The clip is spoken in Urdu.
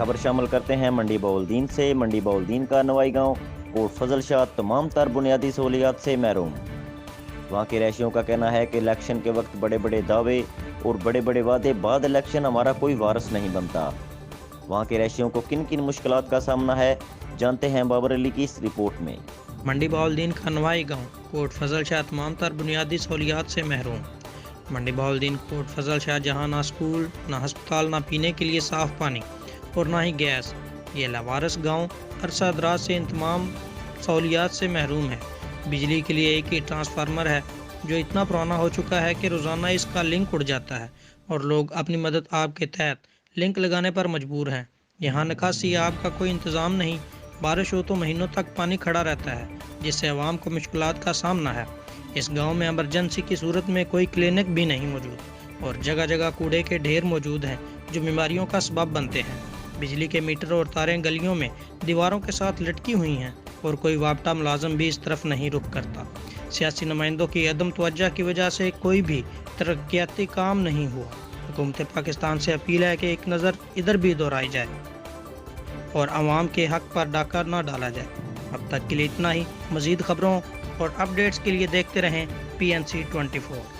خبر شامل کرتے ہیں منڈی بہاؤالدین سے۔ منڈی بہاؤالدین کا نوائی گاؤں کوٹ فضل شاہ تمام تر بنیادی سہولیات سے محروم۔ وہاں کے رہائشیوں کا کہنا ہے کہ الیکشن کے وقت بڑے بڑے دعوے اور بڑے بڑے وعدے، بعد الیکشن ہمارا کوئی وارث نہیں بنتا۔ وہاں کے رہائشیوں کو کن کن مشکلات کا سامنا ہے، جانتے ہیں بابر علی کی اس رپورٹ میں۔ منڈی بہاؤالدین کا نوائی گاؤں کوٹ فضل شاہ تمام تر بنیادی سہولیات سے محروم۔ منڈی بہاؤالدین کوٹ فضل شاہ جہاں نہ اسکول، نہ ہسپتال، نہ پینے کے لیے صاف پانی اور نہ ہی گیس، یہ لاوارث گاؤں عرصہ دراز سے ان تمام سہولیات سے محروم ہے۔ بجلی کے لیے ایک ہی ٹرانسفارمر ہے جو اتنا پرانا ہو چکا ہے کہ روزانہ اس کا لنک اڑ جاتا ہے اور لوگ اپنی مدد آب کے تحت لنک لگانے پر مجبور ہیں۔ یہاں نکاسی آب کا کوئی انتظام نہیں، بارش ہو تو مہینوں تک پانی کھڑا رہتا ہے جس سے عوام کو مشکلات کا سامنا ہے۔ اس گاؤں میں ایمرجنسی کی صورت میں کوئی کلینک بھی نہیں موجود اور جگہ جگہ کوڑے کے ڈھیر موجود ہیں جو بیماریوں کا سبب بنتے ہیں۔ بجلی کے میٹر اور تاریں گلیوں میں دیواروں کے ساتھ لٹکی ہوئی ہیں اور کوئی وابٹہ ملازم بھی اس طرف نہیں رخ کرتا۔ سیاسی نمائندوں کی عدم توجہ کی وجہ سے کوئی بھی ترقیاتی کام نہیں ہوا۔ حکومت پاکستان سے اپیل ہے کہ ایک نظر ادھر بھی دہرائی جائے اور عوام کے حق پر ڈاکہ نہ ڈالا جائے۔ اب تک کے لیے اتنا ہی۔ مزید خبروں اور اپڈیٹس کے لیے دیکھتے رہیں PNC 24۔